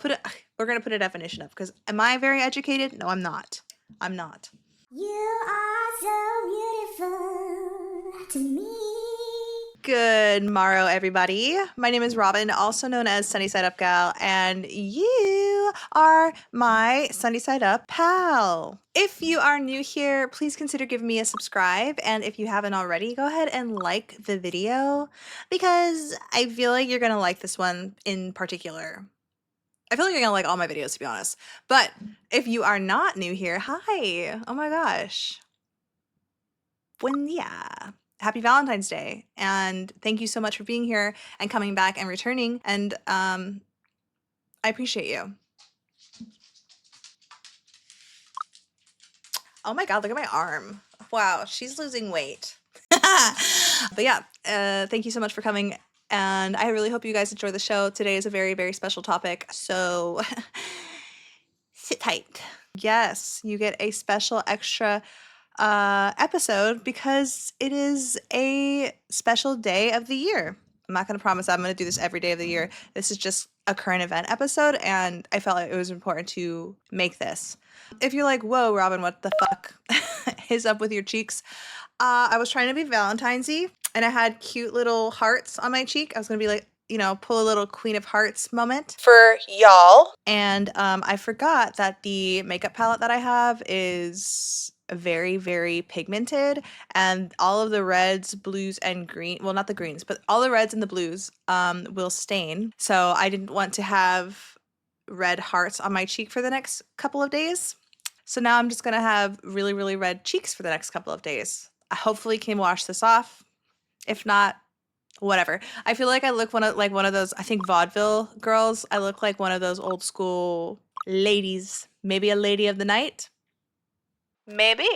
we're going to put a definition up because am I very educated? No, I'm not. I'm not. You are so beautiful to me. Good morrow, everybody. My name is Robin, also known as Sunny Side Up Gal, and you are my Sunny Side Up pal. If you are new here, please consider giving me a subscribe, and if you haven't already, go ahead and like the video because I feel like you're gonna like this one in particular. I feel like you're gonna like all my videos, to be honest. But if you are not new here, hi. Oh my gosh. Buen dia. Happy Valentine's Day. And thank you so much for being here and coming back and returning. And I appreciate you. Oh my God, look at my arm. Wow, she's losing weight. But yeah, thank you so much for coming. And I really hope you guys enjoy the show. Today is a very, very special topic. So sit tight. Yes, you get a special extra episode because it is a special day of the year. I'm not going to promise I'm going to do this every day of the year. This is just a current event episode, and I felt like it was important to make this. If you're like, whoa, Robin, what the fuck is up with your cheeks? I was trying to be Valentine's-y, and I had cute little hearts on my cheek. I was going to be like, you know, pull a little Queen of Hearts moment for y'all. And I forgot that the makeup palette that I have is very, very pigmented, and all of the reds, blues, and green, well, not the greens, but all the reds and the blues will stain. So I didn't want to have red hearts on my cheek for the next couple of days. So now I'm just gonna have really, really red cheeks for the next couple of days. I hopefully can wash this off. If not, whatever. I feel like I look one of those, I think, vaudeville girls. I look like one of those old school ladies, maybe a lady of the night. Maybe.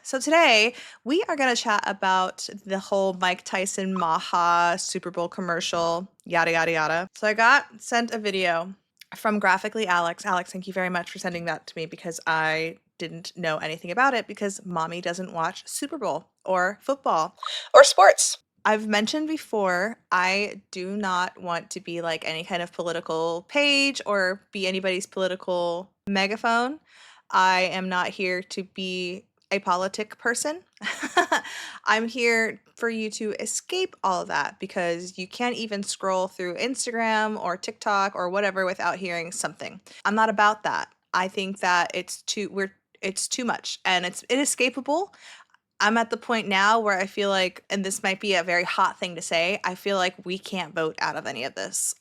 So today we are going to chat about the whole Mike Tyson MAHA Super Bowl commercial, yada, yada, yada. So I got sent a video from Graphically Alex. Alex, thank you very much for sending that to me because I didn't know anything about it because mommy doesn't watch Super Bowl or football or sports. I've mentioned before, I do not want to be like any kind of political page or be anybody's political megaphone. I am not here to be a politic person. I'm here for you to escape all of that because you can't even scroll through Instagram or TikTok or whatever without hearing something. I'm not about that. I think that it's too much and it's inescapable. I'm at the point now where I feel like, and this might be a very hot thing to say, I feel like we can't vote out of any of this.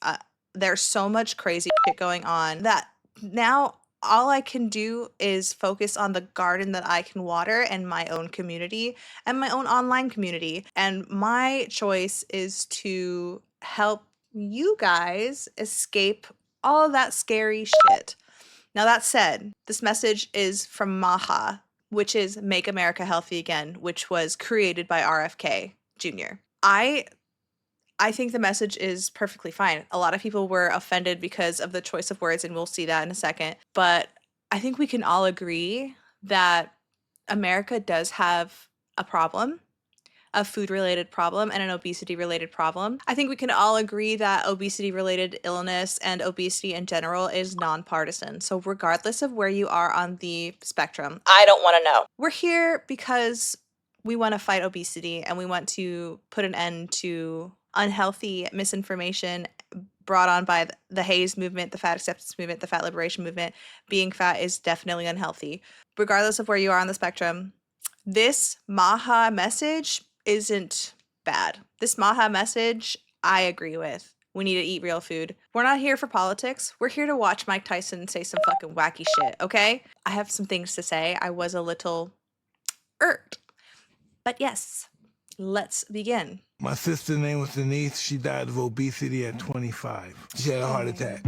There's so much crazy shit going on that now all I can do is focus on the garden that I can water and my own community and my own online community. And my choice is to help you guys escape all of that scary shit. Now, that said, this message is from MAHA, which is Make America Healthy Again, which was created by RFK Jr. I think the message is perfectly fine. A lot of people were offended because of the choice of words, and we'll see that in a second. But I think we can all agree that America does have a problem, a food-related problem and an obesity-related problem. I think we can all agree that obesity-related illness and obesity in general is nonpartisan. So regardless of where you are on the spectrum, I don't want to know. We're here because we want to fight obesity and we want to put an end to unhealthy misinformation brought on by the HAES movement, the fat acceptance movement, the fat liberation movement. Being fat is definitely unhealthy. Regardless of where you are on the spectrum, this MAHA message isn't bad. This MAHA message, I agree with. We need to eat real food. We're not here for politics. We're here to watch Mike Tyson say some fucking wacky shit, okay? I have some things to say. I was a little irked. But yes, let's begin. My sister's name was Denise. She died of obesity at 25. She had a heart attack.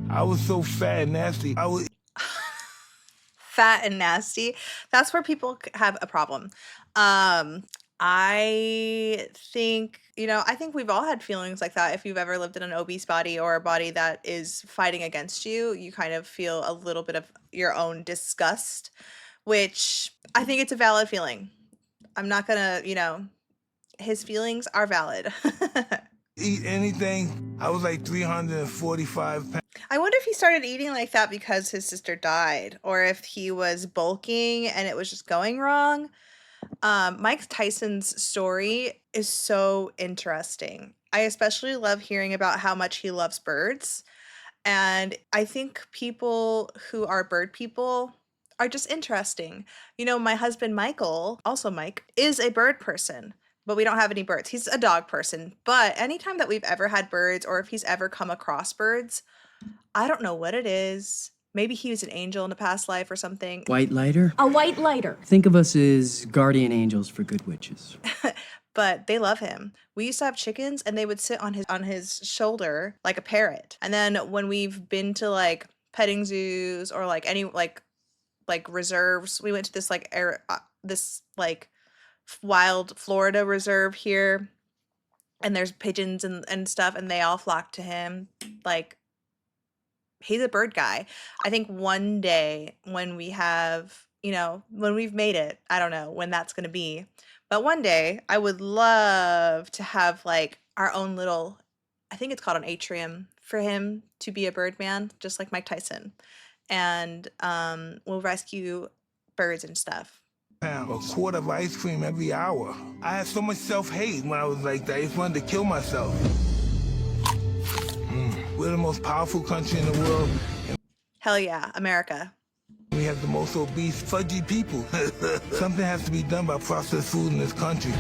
I was so fat and nasty. Fat and nasty. That's where people have a problem. I think, I think we've all had feelings like that. If you've ever lived in an obese body or a body that is fighting against you, you kind of feel a little bit of your own disgust, which I think it's a valid feeling. I'm not gonna, his feelings are valid. Eat anything. I was like 345 pounds. I wonder if he started eating like that because his sister died, or if he was bulking and it was just going wrong. Mike Tyson's story is so interesting. I especially love hearing about how much he loves birds. And I think people who are bird people are just interesting. You know, my husband Michael, also Mike, is a bird person, but we don't have any birds. He's a dog person. But anytime that we've ever had birds, or if he's ever come across birds, I don't know what it is. Maybe he was an angel in a past life or something. White lighter? A white lighter. Think of us as guardian angels for good witches. But they love him. We used to have chickens and they would sit on his shoulder like a parrot. And then when we've been to like petting zoos or like any like reserves, we went to this like this like wild Florida reserve here, and there's pigeons and stuff, and they all flock to him. Like, he's a bird guy. I think one day when we have, you know, when we've made it, I don't know when that's going to be, but one day I would love to have like our own little, I think it's called an atrium, for him to be a bird man, just like Mike Tyson. And we'll rescue birds and stuff. A quart of ice cream every hour. I had so much self-hate when I was like that. I just wanted to kill myself. We're the most powerful country in the world. Hell yeah, America. We have the most obese, fudgy people. Something has to be done about processed food in this country.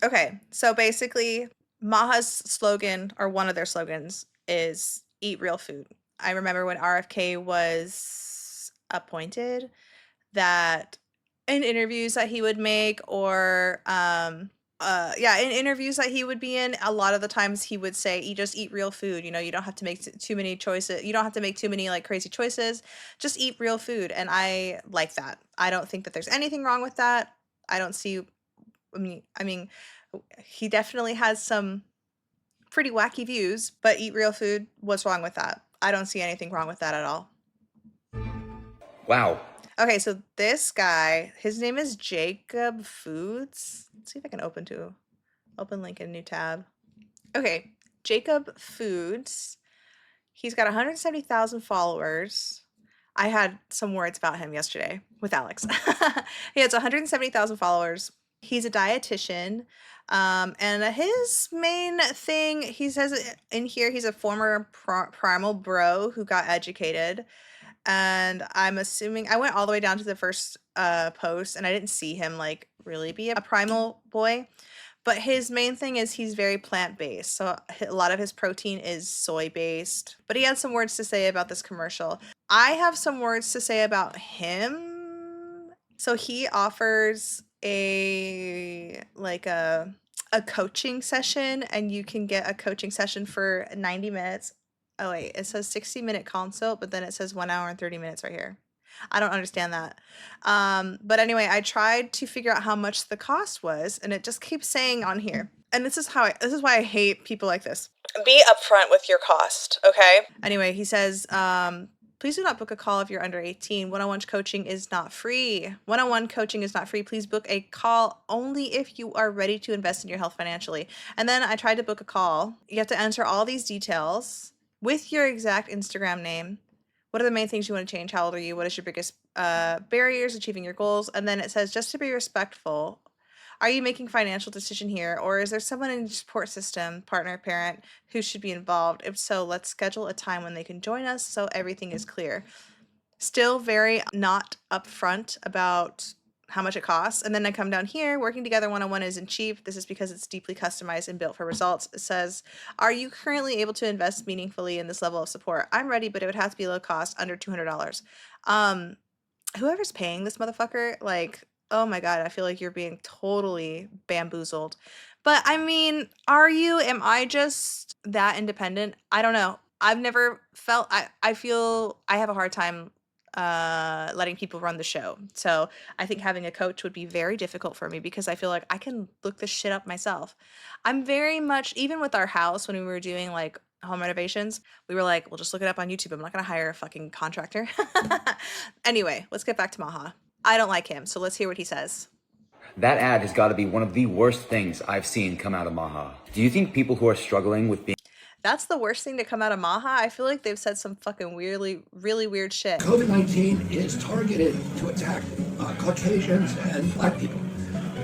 Okay, so basically, MAHA's slogan, or one of their slogans, is eat real food. I remember when RFK was appointed, that in interviews that he would make, or in interviews that he would be in, a lot of the times he would say, you just eat real food. You know, you don't have to make too many choices. You don't have to make too many like crazy choices. Just eat real food. And I like that. I don't think that there's anything wrong with that. I don't see, I mean, he definitely has some pretty wacky views, but eat real food. What's wrong with that? I don't see anything wrong with that at all. Wow. Okay, so this guy, his name is Jacob Foods. Let's see if I can open link in a new tab. Okay, Jacob Foods. He's got 170,000 followers. I had some words about him yesterday with Alex. He has 170,000 followers. He's a dietitian. And his main thing, he says in here, he's a former primal bro who got educated. And I'm assuming, I went all the way down to the first post, and I didn't see him like really be a primal boy. But his main thing is he's very plant-based. So a lot of his protein is soy-based. But he had some words to say about this commercial. I have some words to say about him. So he offers a coaching session, and you can get a coaching session for 90 minutes. Oh wait, it says 60-minute consult, but then it says 1 hour and 30 minutes right here. I don't understand that. But anyway, I tried to figure out how much the cost was, and it just keeps saying on here. And this is why I hate people like this. Be upfront with your cost, okay? Anyway, he says, please do not book a call if you're under 18. One-on-one coaching is not free. One-on-one coaching is not free. Please book a call only if you are ready to invest in your health financially. And then I tried to book a call. You have to enter all these details with your exact Instagram name. What are the main things you want to change? How old are you? What is your biggest barriers achieving your goals? And then it says, just to be respectful, are you making financial decision here? Or is there someone in your support system, partner, parent, who should be involved? If so, let's schedule a time when they can join us so everything is clear. Still very not upfront about how much it costs. And then I come down here, working together one-on-one isn't cheap. This is because it's deeply customized and built for results. It says, are you currently able to invest meaningfully in this level of support? I'm ready, but it would have to be low cost, under $200. Whoever's paying this motherfucker, like, oh my God, I feel like you're being totally bamboozled. But I mean, are you? Am I just that independent? I don't know. I've never felt, I feel I have a hard time letting people run the show. So I think having a coach would be very difficult for me, because I feel like I can look this shit up myself. I'm very much, even with our house, when we were doing like home renovations, we were like, we'll just look it up on YouTube. I'm not going to hire a fucking contractor. Anyway, let's get back to MAHA. I don't like him, so let's hear what he says. That ad has got to be one of the worst things I've seen come out of MAHA. Do you think people who are struggling with being That's the worst thing to come out of MAHA. I feel like they've said some fucking really weird shit. COVID-19 is targeted to attack Caucasians and black people.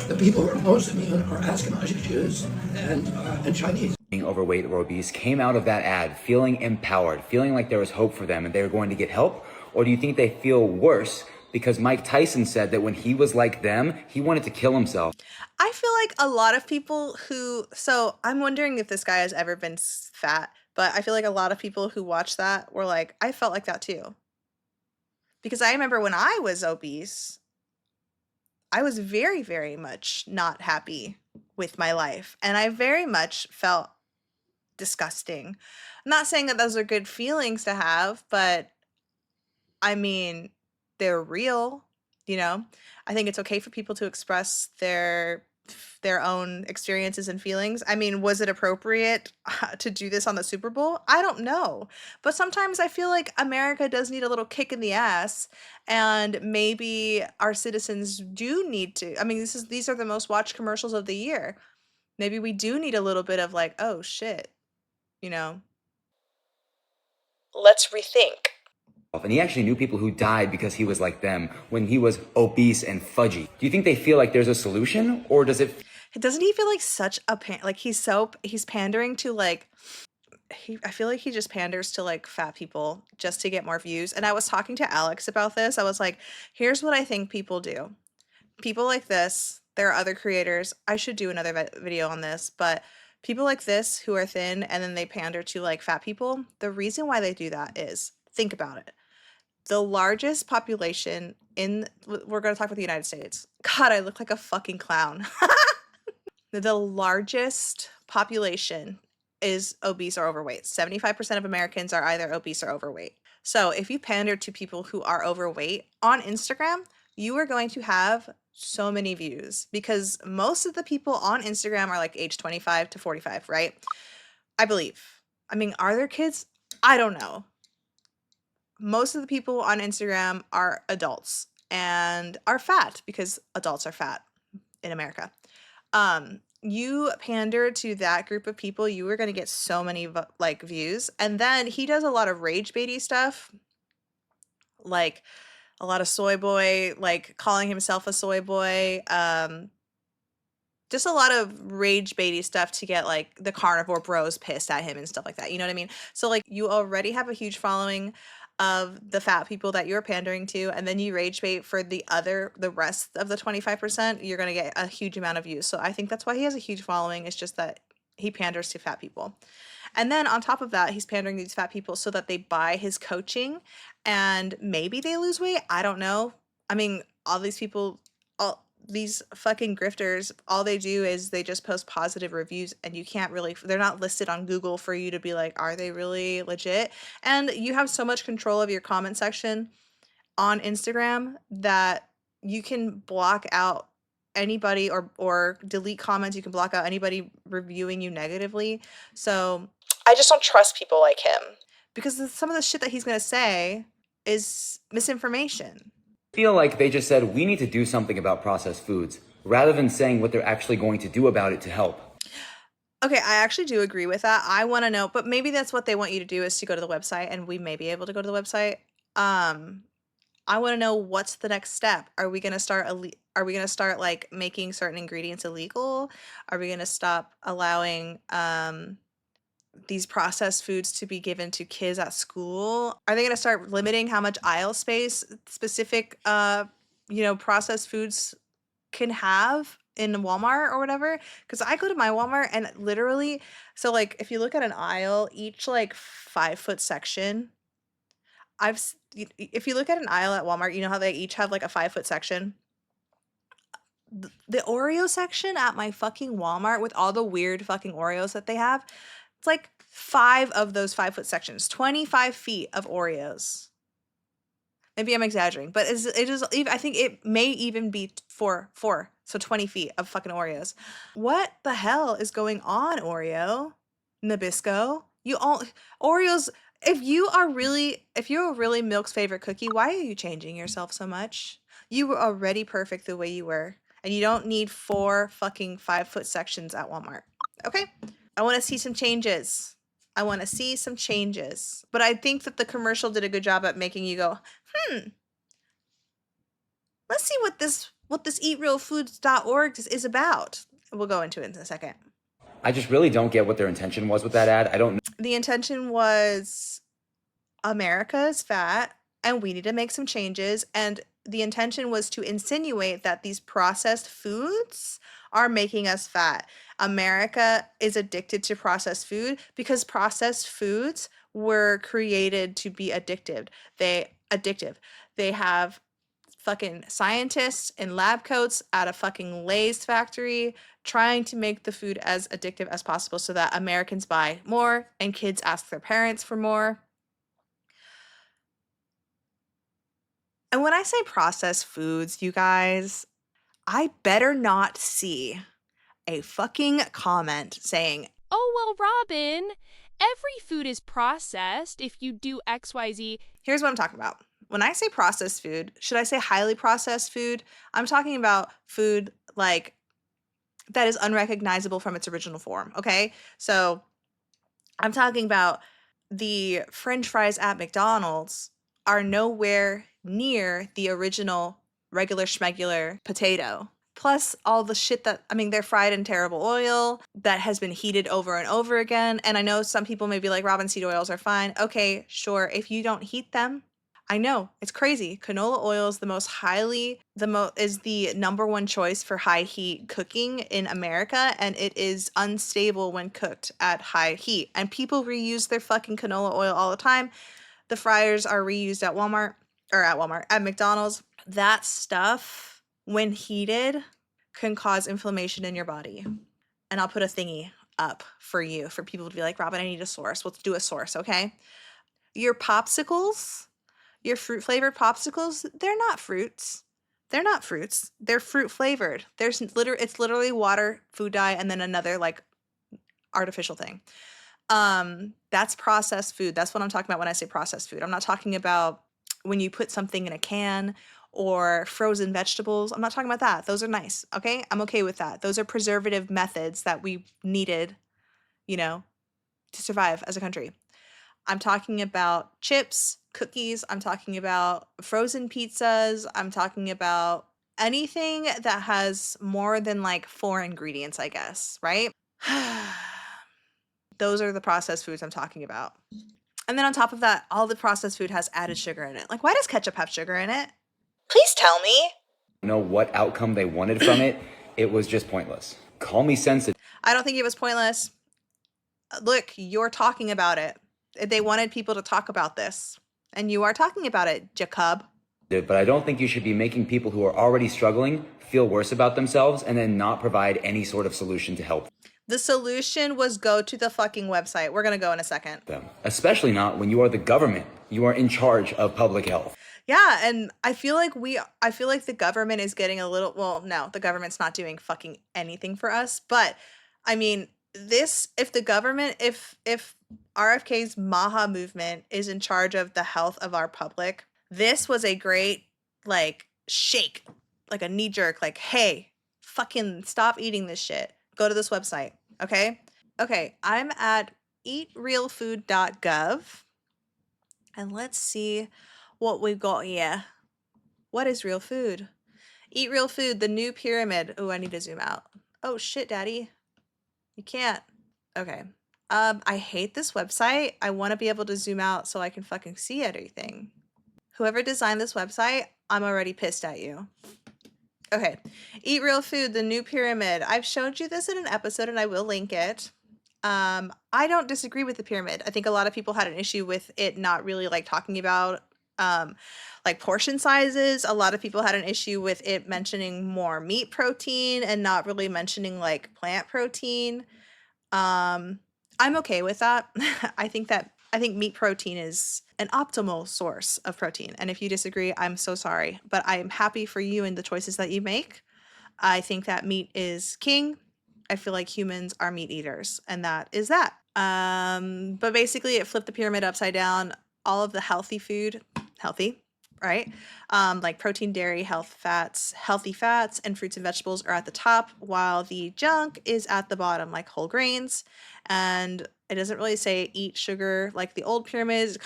The people who are most immune are Ashkenazi Jews and Chinese. being overweight or obese came out of that ad feeling empowered, feeling like there was hope for them and they were going to get help? Or do you think they feel worse because Mike Tyson said that when he was like them, he wanted to kill himself? I feel like a lot of people so I'm wondering if this guy has ever been fat, but I feel like a lot of people who watch that were like, I felt like that too. Because I remember when I was obese, I was very, very much not happy with my life. And I very much felt disgusting. I'm not saying that those are good feelings to have, but I mean, they're real, you know? I think it's okay for people to express their own experiences and feelings. I mean, was it appropriate to do this on the Super Bowl? I don't know. But sometimes I feel like America does need a little kick in the ass, and maybe our citizens do need to. I mean, these are the most watched commercials of the year. Maybe we do need a little bit of like, oh shit, you know. Let's rethink. And he actually knew people who died because he was like them when he was obese and fudgy. Do you think they feel like there's a solution, or does it? Doesn't he feel like such a like he's pandering to like I feel like he just panders to like fat people just to get more views. And I was talking to Alex about this. I was like, here's what I think people do. People like this, there are other creators. I should do another video on this, but people like this who are thin and then they pander to like fat people. The reason why they do that is, think about it. The largest population we're going to talk about the United States. God, I look like a fucking clown. The largest population is obese or overweight. 75% of Americans are either obese or overweight. So if you pander to people who are overweight on Instagram, you are going to have so many views because most of the people on Instagram are like age 25 to 45, right? I believe. I mean, are there kids? I don't know. Most of the people on Instagram are adults and are fat because adults are fat in America. You pander to that group of people, you are going to get so many like views. And then he does a lot of rage baity stuff, like a lot of soy boy, like calling himself a soy boy. Just a lot of rage baity stuff to get like the carnivore bros pissed at him and stuff like that. You know what I mean? So like you already have a huge following of the fat people that you're pandering to, and then you rage bait for the rest of the 25%, you're going to get a huge amount of views. So I think that's why he has a huge following. It's just that he panders to fat people. And then on top of that, he's pandering these fat people so that they buy his coaching and maybe they lose weight. I don't know. I mean, all these people, these fucking grifters, all they do is they just post positive reviews, and you can't really, they're not listed on Google for you to be like, are they really legit? And you have so much control of your comment section on Instagram that you can block out anybody or delete comments. You can block out anybody reviewing you negatively. So I just don't trust people like him because some of the shit that he's going to say is misinformation. Feel like they just said, we need to do something about processed foods, rather than saying what they're actually going to do about it to help. Okay, I actually do agree with that. I want to know, but maybe that's what they want you to do is to go to the website, and we may be able to go to the website. I want to know what's the next step. Are we going to start like making certain ingredients illegal? Are we going to stop allowing these processed foods to be given to kids at school? Are they going to start limiting how much aisle space specific processed foods can have in Walmart or whatever? Because I go to my Walmart and literally, so like if you look at an aisle, each like 5-foot section, if you look at an aisle at Walmart, you know how they each have like a 5-foot section. The Oreo section at my fucking Walmart, with all the weird fucking Oreos that they have, it's like 5 of those 5-foot sections, 25 feet of Oreos. Maybe I'm exaggerating, but it is. I think it may even be 4, so 20 feet of fucking Oreos. What the hell is going on, Oreo? Nabisco? Oreos. If you're really Milk's favorite cookie, why are you changing yourself so much? You were already perfect the way you were. And you don't need 4 fucking 5-foot sections at Walmart. Okay? I want to see some changes. I want to see some changes. But I think that the commercial did a good job at making you go, let's see what this eatrealfoods.org is about. We'll go into it in a second. I just really don't get what their intention was with that ad. I don't know. The intention was America is fat and we need to make some changes. And the intention was to insinuate that these processed foods are making us fat. America is addicted to processed food because processed foods were created to be addictive. They have fucking scientists in lab coats at a fucking Lay's factory trying to make the food as addictive as possible so that Americans buy more and kids ask their parents for more. And when I say processed foods, you guys, I better not see a fucking comment saying, "Oh, well, Robin, every food is processed if you do XYZ." Here's what I'm talking about. When I say processed food, should I say highly processed food? I'm talking about food like that is unrecognizable from its original form, okay? So I'm talking about the French fries at McDonald's are nowhere near the original regular schmegular potato. Plus all the shit that, I mean, they're fried in terrible oil that has been heated over and over again. And I know some people may be like, Robin, seed oils are fine. Okay, sure. If you don't heat them, I know it's crazy. Canola oil is is the number one choice for high heat cooking in America, and it is unstable when cooked at high heat. And people reuse their fucking canola oil all the time. The fryers are reused at McDonald's. That stuff, when heated, can cause inflammation in your body. And I'll put a thingy up for people to be like, Robin, I need a source. Let's do a source, okay? Your popsicles, your fruit flavored popsicles, they're not fruits. They're not fruits. They're fruit flavored. It's literally water, food dye, and then another like artificial thing. That's processed food. That's what I'm talking about when I say processed food. I'm not talking about when you put something in a can or frozen vegetables. I'm not talking about that. Those are nice. Okay. I'm okay with that. Those are preservative methods that we needed, to survive as a country. I'm talking about chips, cookies. I'm talking about frozen pizzas. I'm talking about anything that has more than like 4 ingredients, I guess, right? Those are the processed foods I'm talking about. And then on top of that, all the processed food has added sugar in it. Like, why does ketchup have sugar in it? Please tell me. Know what outcome they wanted from it. It was just pointless. Call me sensitive. I don't think it was pointless. Look, you're talking about it. They wanted people to talk about this. And you are talking about it, Jacob. But I don't think you should be making people who are already struggling feel worse about themselves and then not provide any sort of solution to help The solution was go to the fucking website. We're going to go in a second. them. Especially not when you are the government. You are in charge of public health. Yeah, and I feel like the government is getting a little, well, no, the government's not doing fucking anything for us, but I mean, if RFK's MAHA movement is in charge of the health of our public, this was a great like shake, like a knee jerk, like, hey, fucking stop eating this shit. Go to this website, okay? Okay, I'm at eatrealfood.gov, and let's see what we've got here. What is real food? Eat Real Food, the new pyramid. Oh, I need to zoom out. Oh shit, daddy. You can't. Okay. I hate this website. I want to be able to zoom out so I can fucking see everything. Whoever designed this website, I'm already pissed at you. Okay. Eat Real Food, the new pyramid. I've showed you this in an episode and I will link it. I don't disagree with the pyramid. I think a lot of people had an issue with it not really like talking about like portion sizes. A lot of people had an issue with it mentioning more meat protein and not really mentioning like plant protein. I'm okay with that. I think meat protein is an optimal source of protein. And if you disagree, I'm so sorry, but I am happy for you and the choices that you make. I think that meat is king. I feel like humans are meat eaters, and that is that. But basically it flipped the pyramid upside down. All of the healthy food, healthy, right? Like protein, dairy, healthy fats, and fruits and vegetables are at the top, while the junk is at the bottom, like whole grains. And it doesn't really say eat sugar like the old pyramids.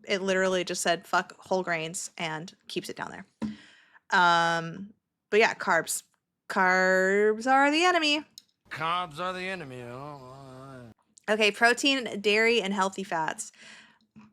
It literally just said fuck whole grains and keeps it down there. But yeah, carbs. Carbs are the enemy. Carbs are the enemy. Oh, Okay, protein, dairy, and healthy fats.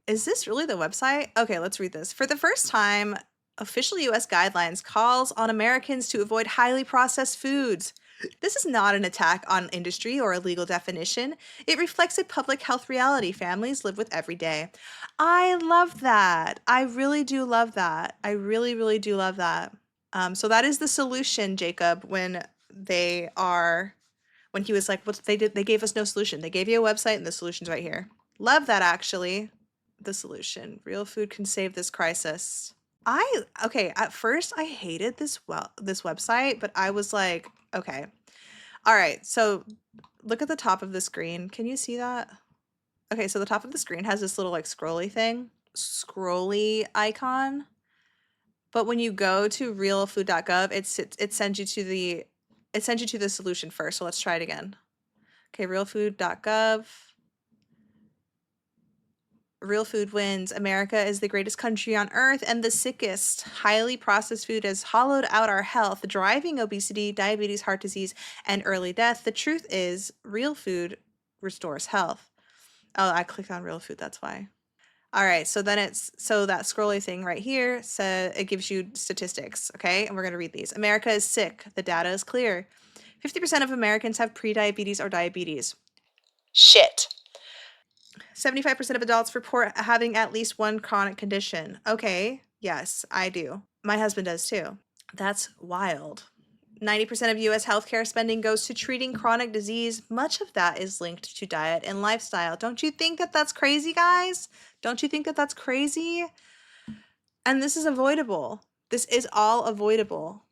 Is this really the website? Okay, let's read this. For the first time, official US guidelines calls on Americans to avoid highly processed foods. This is not an attack on industry or a legal definition. It reflects a public health reality families live with every day. I love that. I really do love that. I really, really do love that. So that is the solution, Jacob, when he was like, they gave us no solution. They gave you a website and the solution's right here. Love that, actually. The solution. Real food can save this crisis. At first I hated this website, but I was like, okay. All right. So look at the top of the screen. Can you see that? Okay, so the top of the screen has this little like scrolly icon. But when you go to realfood.gov, it sends you to the solution first. So let's try it again. Okay, realfood.gov. Real food wins. America is the greatest country on earth and the sickest. Highly processed food has hollowed out our health, driving obesity, diabetes, heart disease, and early death. The truth is, real food restores health. Oh, I clicked on real food, that's why. All right, so then that scrolly thing right here says it gives you statistics, okay? And we're going to read these. America is sick. The data is clear. 50% of Americans have prediabetes or diabetes. Shit. 75% of adults report having at least one chronic condition. Okay, yes, I do. My husband does too. That's wild. 90% of US healthcare spending goes to treating chronic disease. Much of that is linked to diet and lifestyle. Don't you think that that's crazy, guys? Don't you think that that's crazy? And this is avoidable. This is all avoidable.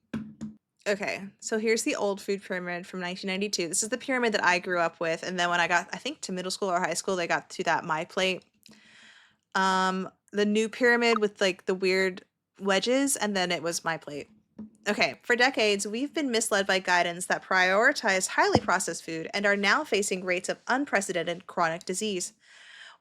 Okay, so here's the old food pyramid from 1992. This is the pyramid that I grew up with. And then when I got, I think, to middle school or high school, they got to that My Plate. The new pyramid with like the weird wedges, and then it was My Plate. Okay, for decades, we've been misled by guidance that prioritize highly processed food and are now facing rates of unprecedented chronic disease.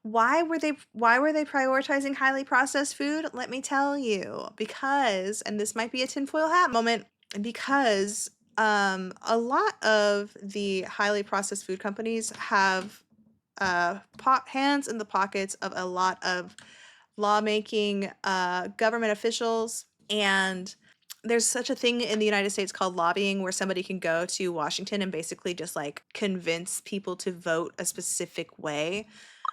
Why were they prioritizing highly processed food? Let me tell you. Because, and this might be a tinfoil hat moment, because a lot of the highly processed food companies have hands in the pockets of a lot of lawmaking government officials, and there's such a thing in the United States called lobbying, where somebody can go to Washington and basically just like convince people to vote a specific way.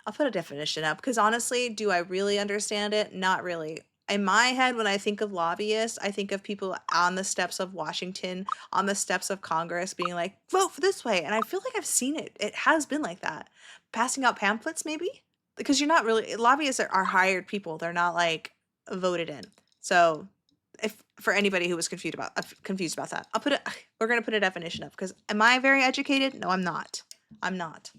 I'll put a definition up because honestly, do I really understand it? Not really. In my head, when I think of lobbyists, I think of people on the steps of Washington, on the steps of Congress being like, vote for this way. And I feel like I've seen it. It has been like that. Passing out pamphlets, maybe? Because you're not really, lobbyists are hired people. They're not like voted in. So if for anybody who was confused about that, we're going to put a definition up because am I very educated? No, I'm not. I'm not.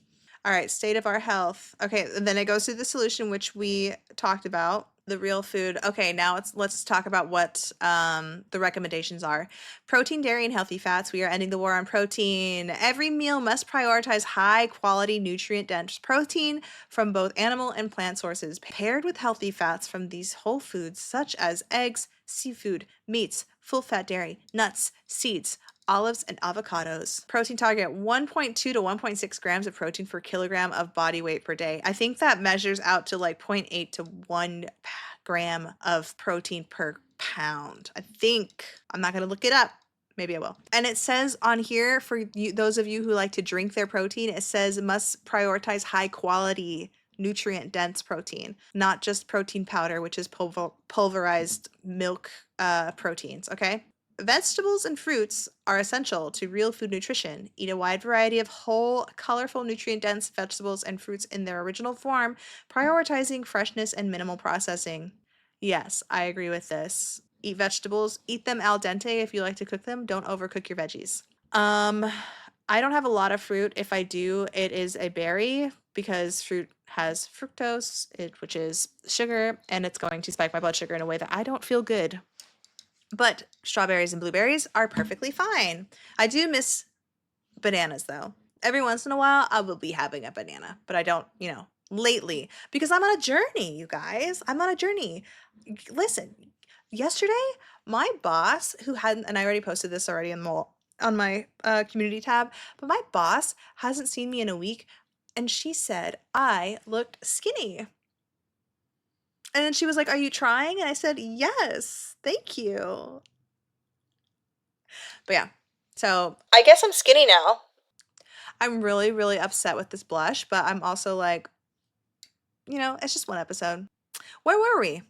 All right, state of our health. Okay, and then it goes to the solution, which we talked about, the real food. Okay, now let's talk about what the recommendations are. Protein, dairy, and healthy fats. We are ending the war on protein. Every meal must prioritize high-quality, nutrient-dense protein from both animal and plant sources, paired with healthy fats from these whole foods, such as eggs, seafood, meats, full-fat dairy, nuts, seeds, olives, and avocados. Protein target 1.2 to 1.6 grams of protein per kilogram of body weight per day. I think that measures out to like 0.8 to 1 gram of protein per pound. I think. I'm not going to look it up. Maybe I will. And it says on here, for you, those of you who like to drink their protein, it says must prioritize high quality nutrient dense protein, not just protein powder, which is pulverized milk proteins. Okay. Vegetables and fruits are essential to real food nutrition. Eat a wide variety of whole, colorful, nutrient-dense vegetables and fruits in their original form, prioritizing freshness and minimal processing. Yes, I agree with this. Eat vegetables. Eat them al dente if you like to cook them. Don't overcook your veggies. I don't have a lot of fruit. If I do, it is a berry because fruit has fructose, which is sugar, and it's going to spike my blood sugar in a way that I don't feel good. But strawberries and blueberries are perfectly fine. I do miss bananas though. Every once in a while, I will be having a banana, but I don't, lately, because I'm on a journey, you guys. I'm on a journey. Listen, yesterday, my boss, who hadn't, and I already posted this already on my community tab, but my boss hasn't seen me in a week, and she said I looked skinny. And then she was like, "Are you trying?" And I said, "Yes, thank you." But yeah, so I guess I'm skinny now. I'm really, really upset with this blush, but I'm also like, it's just one episode. Where were we?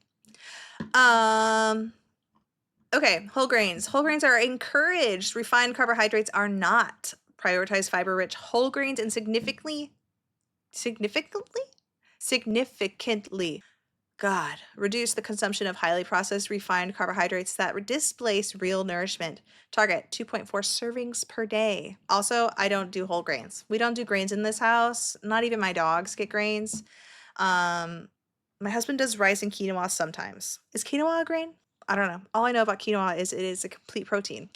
Okay, whole grains. Whole grains are encouraged. Refined carbohydrates are not. Prioritize fiber-rich whole grains and significantly, God, reduce the consumption of highly processed refined carbohydrates that displace real nourishment. Target 2.4 servings per day. Also, I don't do whole grains. We don't do grains in this house. Not even my dogs get grains. My husband does rice and quinoa sometimes. Is quinoa a grain? I don't know. All I know about quinoa is it is a complete protein.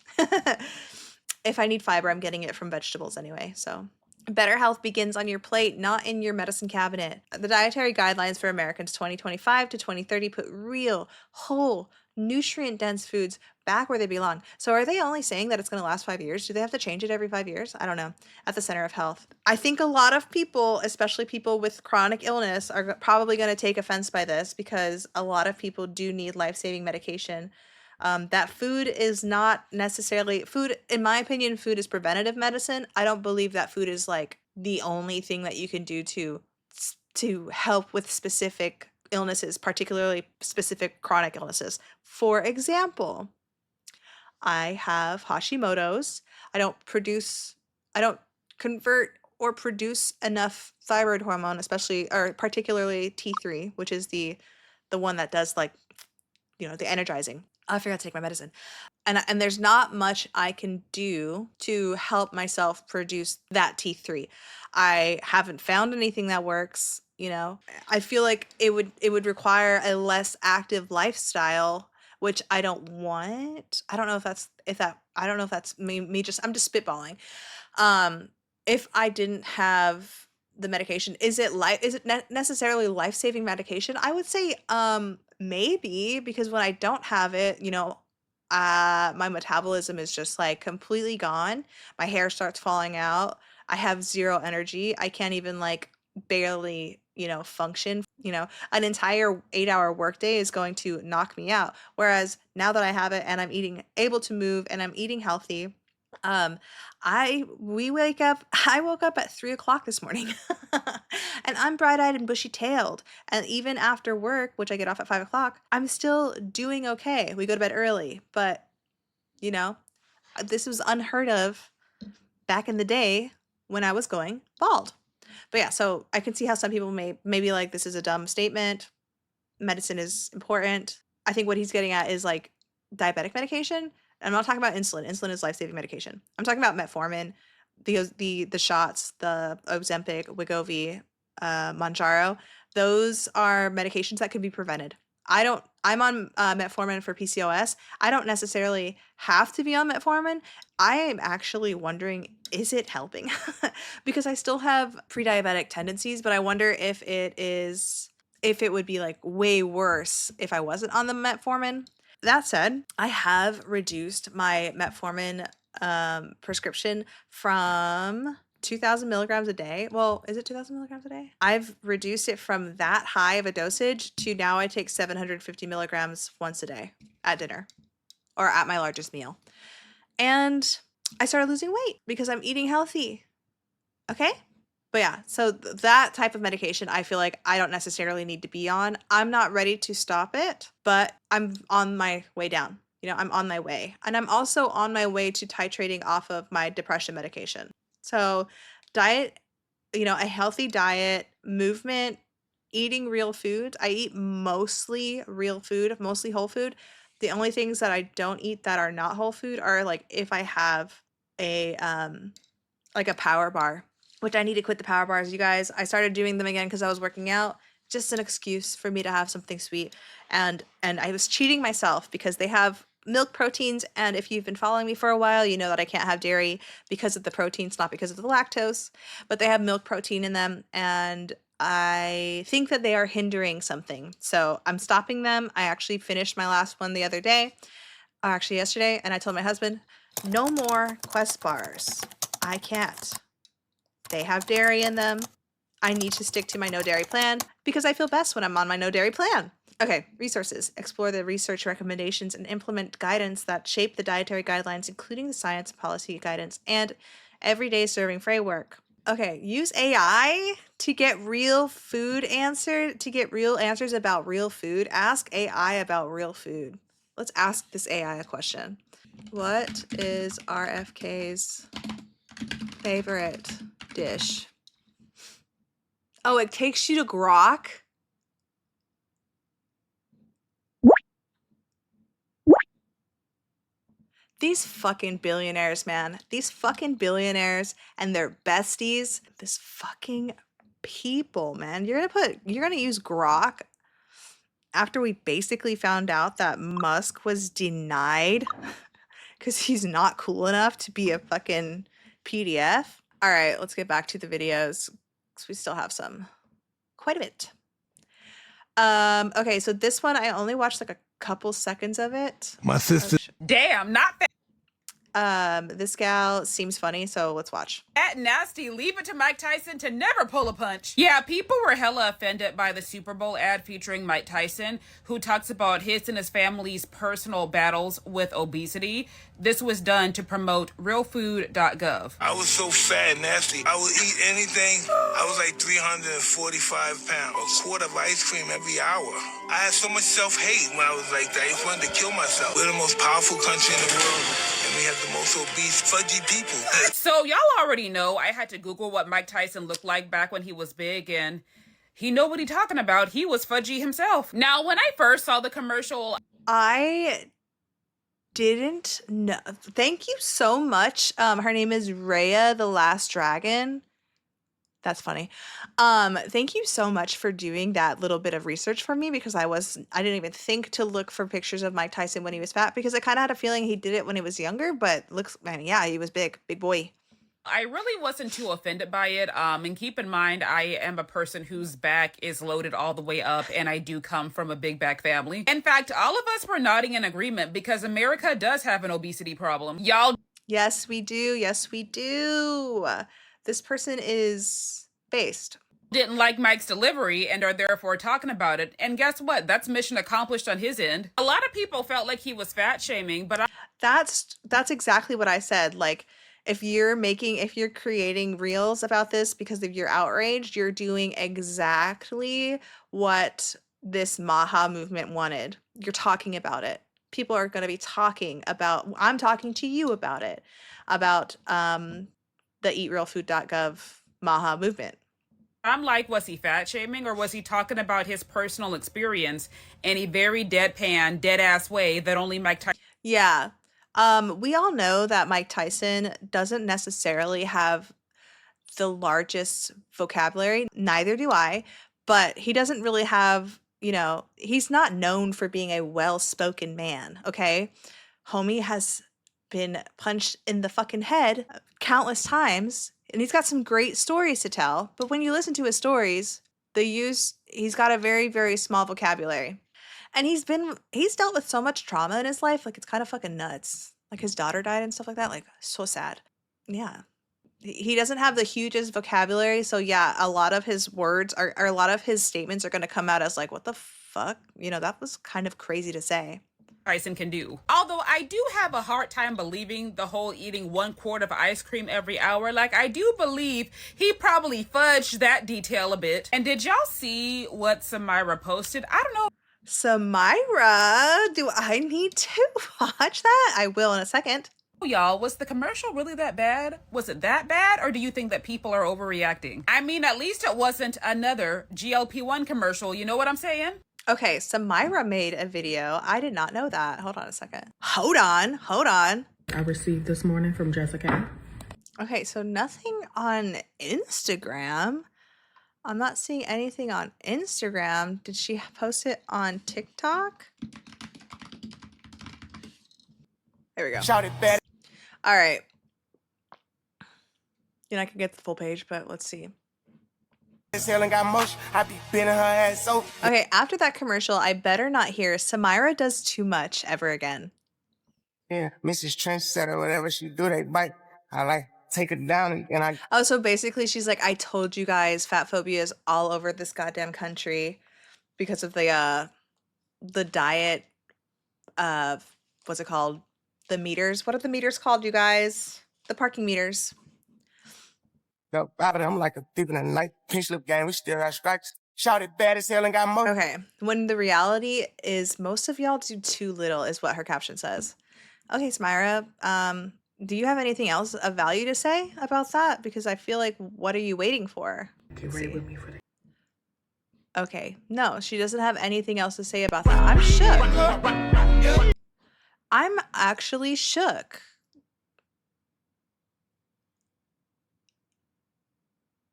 If I need fiber, I'm getting it from vegetables anyway, so. Better health begins on your plate, not in your medicine cabinet. The Dietary Guidelines for Americans 2025 to 2030 put real, whole, nutrient-dense foods back where they belong. So are they only saying that it's going to last 5 years? Do they have to change it every 5 years? I don't know. At the center of health. I think a lot of people, especially people with chronic illness, are probably going to take offense by this because a lot of people do need life-saving medication. That food is not necessarily food. In my opinion, food is preventative medicine. I don't believe that food is like the only thing that you can do to help with specific illnesses, particularly specific chronic illnesses. For example, I have Hashimoto's. I don't convert or produce enough thyroid hormone, especially or particularly T3, which is the one that does like the energizing. I forgot to take my medicine. And there's not much I can do to help myself produce that T3. I haven't found anything that works, I feel like it would require a less active lifestyle, which I don't want. I don't know I don't know if that's me just I'm just spitballing. If I didn't have the medication, is it necessarily life-saving medication? I would say maybe, because when I don't have it, my metabolism is just like completely gone. My hair starts falling out. I have zero energy. I can't even like barely, function. An entire 8-hour workday is going to knock me out. Whereas now that I have it and I'm able to move and I'm eating healthy, I woke up at 3 o'clock this morning and I'm bright-eyed and bushy-tailed. And even after work, which I get off at 5 o'clock, I'm still doing okay. We go to bed early, but this was unheard of back in the day when I was going bald. But yeah, so I can see how some people may be like, this is a dumb statement. Medicine is important. I think what he's getting at is like diabetic medication. I'm not talking about insulin. Insulin is life-saving medication. I'm talking about metformin, the shots, the Ozempic, Wegovy, Mounjaro. Those are medications that could be prevented. I'm on metformin for PCOS. I don't necessarily have to be on metformin. I am actually wondering, is it helping? Because I still have pre-diabetic tendencies, but I wonder if it would be like way worse if I wasn't on the metformin. That said, I have reduced my metformin prescription from 2,000 milligrams a day. Well, is it 2,000 milligrams a day? I've reduced it from that high of a dosage to now I take 750 milligrams once a day at dinner or at my largest meal. And I started losing weight because I'm eating healthy. Okay? But yeah, so that type of medication, I feel like I don't necessarily need to be on. I'm not ready to stop it, but I'm on my way down. I'm on my way. And I'm also on my way to titrating off of my depression medication. So diet, a healthy diet, movement, eating real food. I eat mostly real food, mostly whole food. The only things that I don't eat that are not whole food are like if I have a like a power bar. which I need to quit the power bars, you guys. I started doing them again because I was working out. Just an excuse for me to have something sweet. And I was cheating myself because they have milk proteins, and if you've been following me for a while, you know that I can't have dairy because of the proteins, not because of the lactose, but they have milk protein in them, and I think that they are hindering something. So I'm stopping them. I actually finished my last one the other day, or actually yesterday, and I told my husband, no more Quest bars. I can't. They have dairy in them. I need to stick to my no dairy plan because I feel best when I'm on my no dairy plan. Okay, resources. Explore the research recommendations and implement guidance that shape the dietary guidelines, including the science and policy guidance and everyday serving framework. Okay, use AI to get real answers about real food. Ask AI about real food. Let's ask this AI a question. What is RFK's favorite dish? Oh, it takes you to Grok? These fucking billionaires, man. These fucking billionaires and their besties. This fucking people, man. You're gonna use Grok after we basically found out that Musk was denied because he's not cool enough to be a fucking PDF. All right, let's get back to the videos because we still have quite a bit. Okay, so this one I only watched like a couple seconds of it. My sister. Damn, not This gal seems funny, so let's watch. that nasty. Leave it to Mike Tyson to never pull a punch. Yeah, people were hella offended by the Super Bowl ad featuring Mike Tyson, who talks about his and his family's personal battles with obesity. This was done to promote realfood.gov. I was so fat and nasty. I would eat anything. I was like 345 pounds. A quart of ice cream every hour. I had so much self-hate when I was like that. I just wanted to kill myself. We're the most powerful country in the world, and we have the most obese, fudgy people. So y'all already know I had to Google what Mike Tyson looked like back when he was big, and he know what he talking about. He was fudgy himself. Now, when I first saw the commercial, I didn't know. Thank you so much. Her name is Raya the Last Dragon. That's funny. Thank you so much for doing that little bit of research for me because I didn't even think to look for pictures of Mike Tyson when he was fat because I kind of had a feeling he did it when he was younger, but yeah, he was big boy. I really wasn't too offended by it. And keep in mind, I am a person whose back is loaded all the way up, and I do come from a big back family. In fact, all of us were nodding in agreement because America does have an obesity problem. Y'all. Yes, we do. Yes, we do. This person is based. Didn't like Mike's delivery and are therefore talking about it. And guess what? That's mission accomplished on his end. A lot of people felt like he was fat shaming, but That's exactly what I said. Like, if you're creating reels about this because of your outrage, you're doing exactly what this MAHA movement wanted. You're talking about it. People are going to be talking about, I'm talking to you about it, about the eatrealfood.gov MAHA movement. I'm like, was he fat shaming or was he talking about his personal experience in a very deadpan, dead ass way that only Mike Tyson? Yeah. We all know that Mike Tyson doesn't necessarily have the largest vocabulary. Neither do I, but he doesn't really have, he's not known for being a well-spoken man. Okay. Homie has been punched in the fucking head countless times. And he's got some great stories to tell, but when you listen to his stories, he's got a very, very small vocabulary. And he's dealt with so much trauma in his life, like it's kind of fucking nuts. Like his daughter died and stuff like that, like so sad. Yeah. He doesn't have the hugest vocabulary, so yeah, a lot of his words or a lot of his statements are going to come out as like, what the fuck? That was kind of crazy to say. Tyson can do. Although I do have a hard time believing the whole eating 1 quart of ice cream every hour. Like, I do believe he probably fudged that detail a bit. And did y'all see what Samira posted? I don't know. Samira, do I need to watch that? I will in a second. Y'all, was the commercial really that bad? Was it that bad? Or do you think that people are overreacting? I mean, at least it wasn't another GLP-1 commercial. You know what I'm saying? Okay, Samira made a video. I did not know that. Hold on a second. Hold on. I received this morning from Jessica. Okay, so nothing on Instagram. I'm not seeing anything on Instagram. Did she post it on TikTok? There we go. Shout it bad. All right. I can get the full page, but let's see. As hell and got motion. I be bending her ass so. Okay, after that commercial, I better not hear Samira does too much ever again. Yeah, Mrs. Trendsetter, whatever she do, they bite. I like take her down and I. Oh, so basically she's like, I told you guys fat phobia is all over this goddamn country because of the diet what's it called? The meters. What are the meters called, you guys? The parking meters. Out of them like a thief in the night. Pinch lip game, we still got strikes. Shout it bad as hell and got motion. Okay. When the reality is most of y'all do too little is what her caption says. Okay, Samira, do you have anything else of value to say about that? Because I feel like, what are you waiting for? Get ready with me for the. Okay, no, she doesn't have anything else to say about that. I'm shook. I'm actually shook.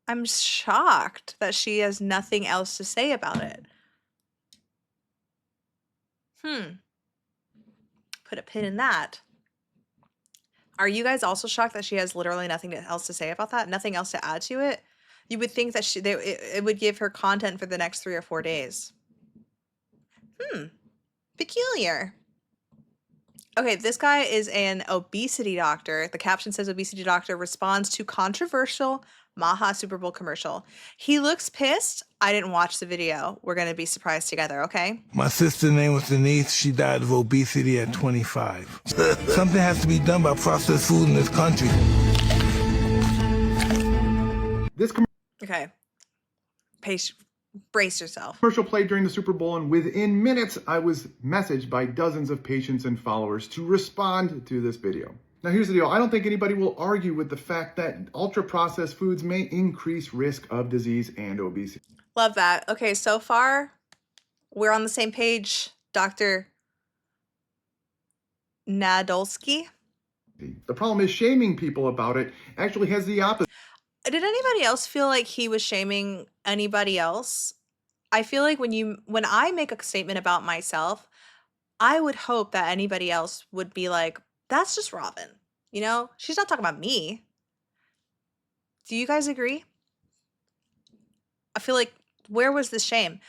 I'm shocked that she has nothing else to say about it. Put a pin in that. Are you guys also shocked that she has literally nothing else to say about that? Nothing else to add to it? You would think that it would give her content for the next 3 or 4 days. Peculiar. Okay, this guy is an obesity doctor. The caption says obesity doctor responds to controversial MAHA Super Bowl commercial. He looks pissed. I didn't watch the video. We're going to be surprised together, okay? My sister's name was Denise. She died of obesity at 25. Something has to be done about processed food in this country. Okay. Brace yourself. Commercial played during the Super Bowl, and within minutes, I was messaged by dozens of patients and followers to respond to this video. Now, here's the deal. I don't think anybody will argue with the fact that ultra-processed foods may increase risk of disease and obesity. Love that. Okay, so far, we're on the same page, Dr. Nadolski. The problem is shaming people about it actually has the opposite. Did anybody else feel like he was shaming anybody else? I feel like when I make a statement about myself, I would hope that anybody else would be like, that's just Robin. She's not talking about me. Do you guys agree? I feel like, where was the shame?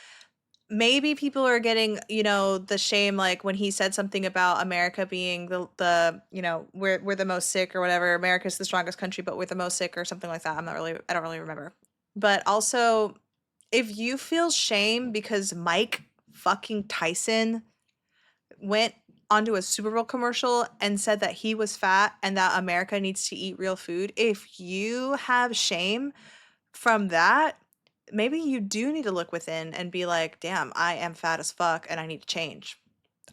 Maybe people are getting, the shame, like when he said something about America being the we're the most sick or whatever. America's the strongest country, but we're the most sick or something like that. I don't really remember. But also, if you feel shame because Mike fucking Tyson went onto a Super Bowl commercial and said that he was fat and that America needs to eat real food, if you have shame from that, maybe you do need to look within and be like, damn, I am fat as fuck and I need to change.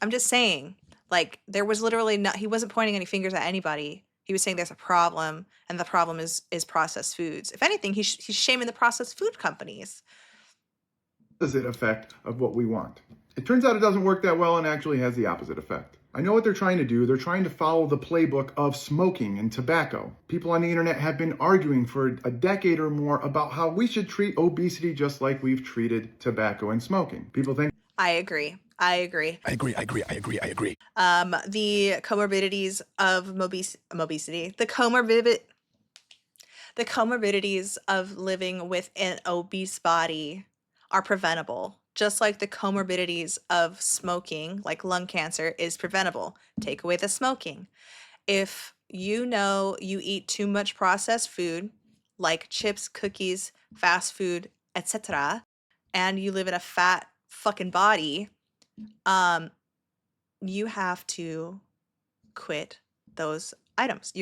I'm just saying, like, there was literally he wasn't pointing any fingers at anybody. He was saying there's a problem, and the problem is processed foods. If anything, he's shaming the processed food companies. Opposite effect of what we want. It turns out it doesn't work that well and actually has the opposite effect. I know what they're trying to do. They're trying to follow the playbook of smoking and tobacco. People on the internet have been arguing for a decade or more about how we should treat obesity just like we've treated tobacco and smoking. People think... I agree. The comorbidities of obesity, the comorbidities of living with an obese body are preventable. Just like the comorbidities of smoking, like lung cancer, is preventable. Take away the smoking. If you eat too much processed food, like chips, cookies, fast food, etc., and you live in a fat fucking body, you have to quit those items.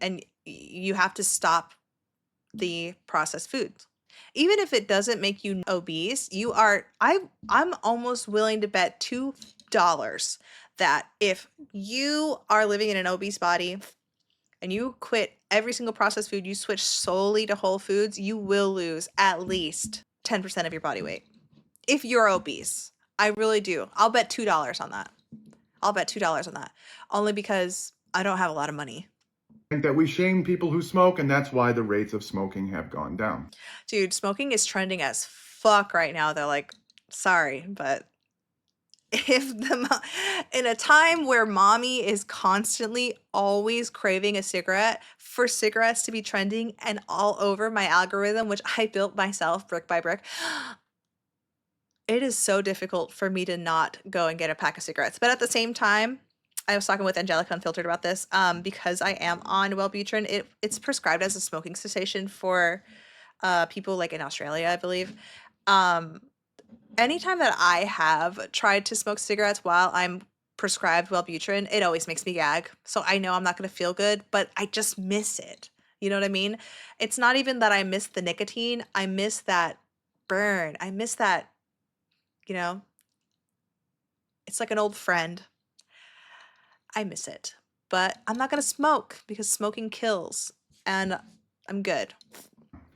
And you have to stop the processed foods. Even if it doesn't make you obese, I'm almost willing to bet $2 that if you are living in an obese body and you quit every single processed food, you switch solely to whole foods, you will lose at least 10% of your body weight. If you're obese, I really do. I'll bet $2 on that. Only because I don't have a lot of money. that we shame people who smoke, and that's why the rates of smoking have gone down. Dude, smoking is trending as fuck right now. They're like, sorry, but in a time where mommy is constantly always craving a cigarette, for cigarettes to be trending and all over my algorithm, which I built myself brick by brick, it is so difficult for me to not go and get a pack of cigarettes. But at the same time, I was talking with Angelica Unfiltered about this, because I am on Wellbutrin. It's prescribed as a smoking cessation for people like in Australia, I believe. Anytime that I have tried to smoke cigarettes while I'm prescribed Wellbutrin, it always makes me gag. So I know I'm not going to feel good, but I just miss it. You know what I mean? It's not even that I miss the nicotine. I miss that burn. I miss that, you know, it's like an old friend. I miss it. But I'm not going to smoke because smoking kills. And I'm good.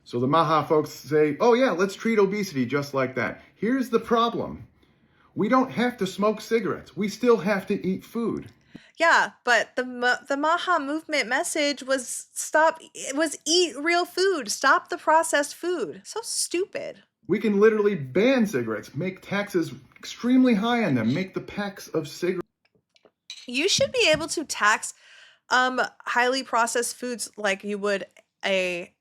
So the MAHA folks say, oh yeah, let's treat obesity just like that. Here's the problem. We don't have to smoke cigarettes. We still have to eat food. Yeah, but the MAHA movement message was eat real food. Stop the processed food. So stupid. We can literally ban cigarettes, make taxes extremely high on them, make the packs of cigarettes. You should be able to tax highly processed foods like you would a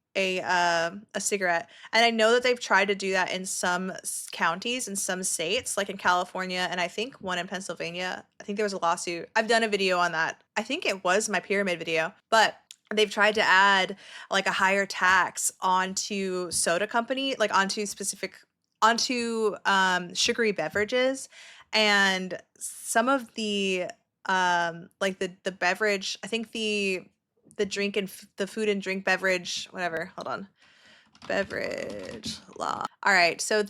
cigarette. And I know that they've tried to do that in some counties in some states, like in California, and I think one in Pennsylvania. I think there was a lawsuit. I've done a video on that. I think it was my pyramid video, but they've tried to add like a higher tax onto soda company, like onto sugary beverages. And some of the like the beverage, I think the drink and the food and drink beverage, whatever, hold on, beverage law. All right, so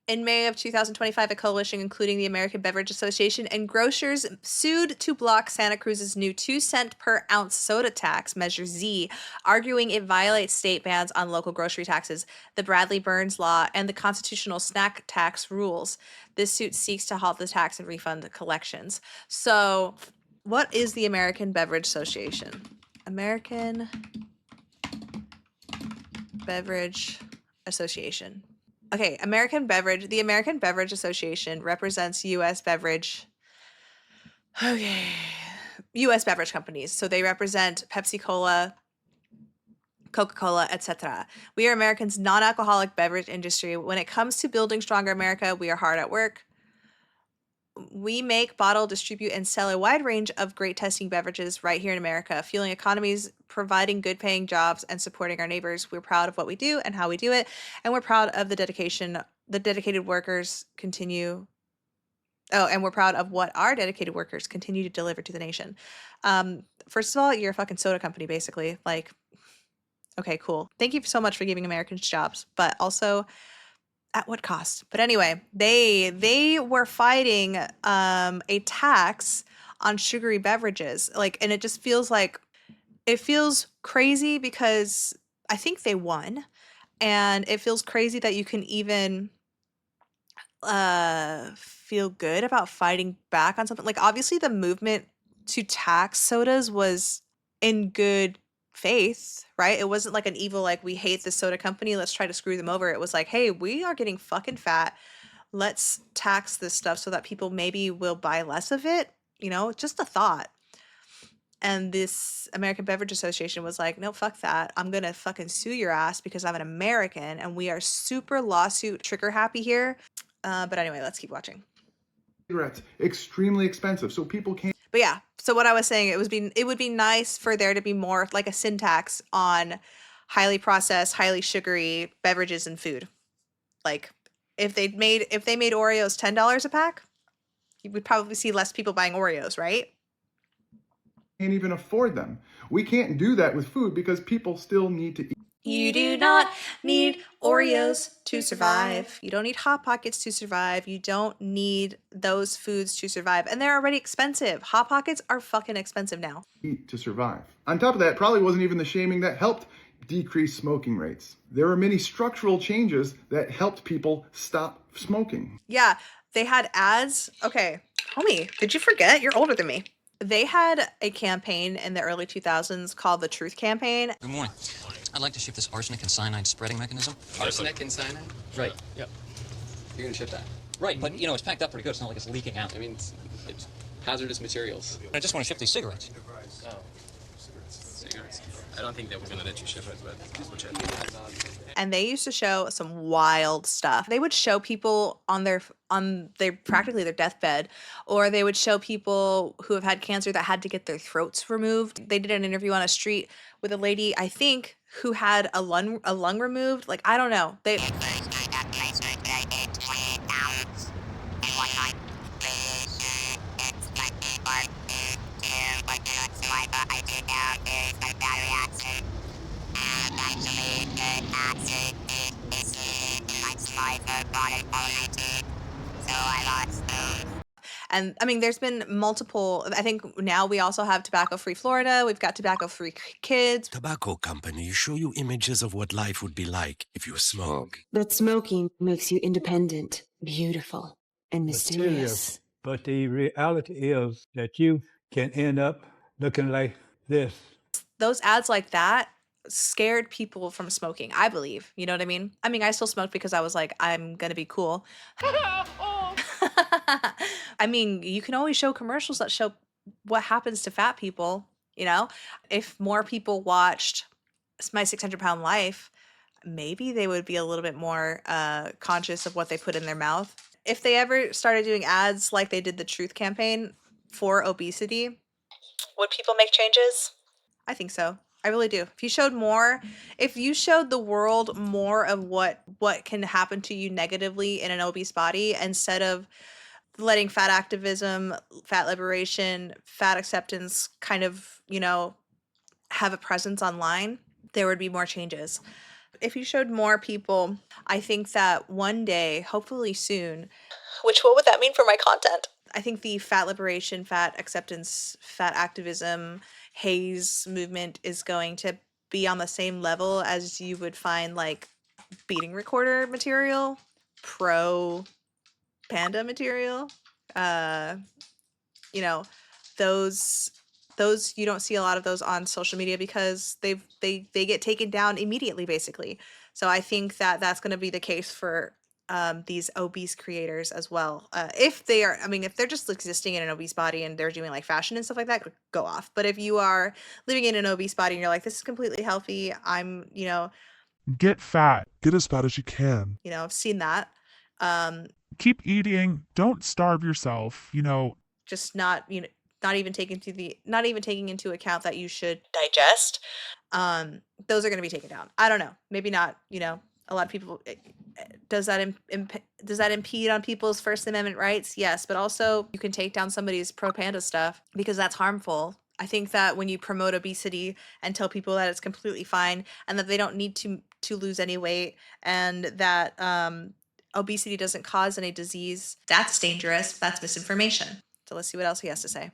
in May of 2025, a coalition including the American Beverage Association and grocers sued to block Santa Cruz's new 2-cent per ounce soda tax, Measure Z, arguing it violates state bans on local grocery taxes, the Bradley Burns Law, and the constitutional snack tax rules. This suit seeks to halt the tax and refund collections. So what is the American Beverage Association? American Beverage Association. Okay, the American Beverage Association represents U.S. beverage companies. So they represent Pepsi Cola, Coca-Cola, etc. We are Americans' non-alcoholic beverage industry. When it comes to building stronger America, we are hard at work. We make, bottle, distribute, and sell a wide range of great tasting beverages right here in America, fueling economies, providing good paying jobs, and supporting our neighbors. We're proud of what we do and how we do it, and we're proud of the dedicated workers continue. Oh, and we're proud of what our dedicated workers continue to deliver to the nation. First of all, you're a fucking soda company, basically. Like, okay, cool. Thank you so much for giving Americans jobs, but also, at what cost? But anyway, they were fighting a tax on sugary beverages. Like, and it just feels crazy because I think they won. And it feels crazy that you can even feel good about fighting back on something. Like, obviously the movement to tax sodas was in good faith, right? It wasn't like an evil, like, we hate this soda company, let's try to screw them over. It was like, hey, we are getting fucking fat, let's tax this stuff so that people maybe will buy less of it, you know, just a thought. And this American Beverage Association was like, no, fuck that, I'm gonna fucking sue your ass because I'm an American, and we are super lawsuit trigger happy here. But anyway, let's keep watching. Cigarettes, extremely expensive, so people can't. But yeah, so what I was saying, it would be nice for there to be more like a sin tax on highly processed, highly sugary beverages and food. Like if they made Oreos $10 a pack, you would probably see less people buying Oreos, right? Can't even afford them. We can't do that with food because people still need to eat. You do not need Oreos to survive. You don't need Hot Pockets to survive. You don't need those foods to survive. And they're already expensive. Hot Pockets are fucking expensive now. Eat to survive. On top of that, probably wasn't even the shaming that helped decrease smoking rates. There were many structural changes that helped people stop smoking. Yeah, they had ads. Okay, homie, did you forget? You're older than me. They had a campaign in the early 2000s called the Truth Campaign. Good morning. I'd like to ship this arsenic and cyanide spreading mechanism. Arsenic and cyanide? Right. Yep. You're gonna ship that? Right, but, it's packed up pretty good. It's not like it's leaking out. I mean, it's hazardous materials. I just want to ship these cigarettes. Oh. Cigarettes. I don't think that we're gonna let you ship it, but we'll check. And they used to show some wild stuff. They would show people on their practically their deathbed, or they would show people who have had cancer that had to get their throats removed. They did an interview on a street with a lady, I think, who had a lung removed. Like, I don't know. They And I mean, there's been multiple. I think now we also have tobacco-free Florida. We've got tobacco-free kids. Tobacco companies show you images of what life would be like if you smoke. But smoking makes you independent, beautiful, and mysterious. But the reality is that you can end up looking like this. Those ads like that scared people from smoking, I believe. You know what I mean? I mean, I still smoked because I was like, I'm gonna be cool. I mean, you can always show commercials that show what happens to fat people, If more people watched My 600-Pound Life, maybe they would be a little bit more conscious of what they put in their mouth. If they ever started doing ads like they did the Truth Campaign for obesity, would people make changes? I think so. I really do. If you showed the world more of what can happen to you negatively in an obese body, instead of letting fat activism, fat liberation, fat acceptance kind of, have a presence online, there would be more changes. If you showed more people, I think that one day, hopefully soon, what would that mean for my content? I think the fat liberation, fat acceptance, fat activism, haze movement is going to be on the same level as you would find like beating recorder material, pro panda material. Those you don't see a lot of those on social media because they get taken down immediately, basically. So I think that that's going to be the case for these obese creators as well. If they're just existing in an obese body and they're doing like fashion and stuff like that, go off. But if you are living in an obese body and you're like, this is completely healthy, get fat. Get as fat as you can. I've seen that. Keep eating. Don't starve yourself. Just not even taking into account that you should digest. Those are going to be taken down. I don't know. Maybe not. A lot of people. Does that impede on people's First Amendment rights? Yes, but also you can take down somebody's pro panda stuff because that's harmful. I think that when you promote obesity and tell people that it's completely fine and that they don't need to lose any weight and that obesity doesn't cause any disease, that's dangerous. That's misinformation. So let's see what else he has to say.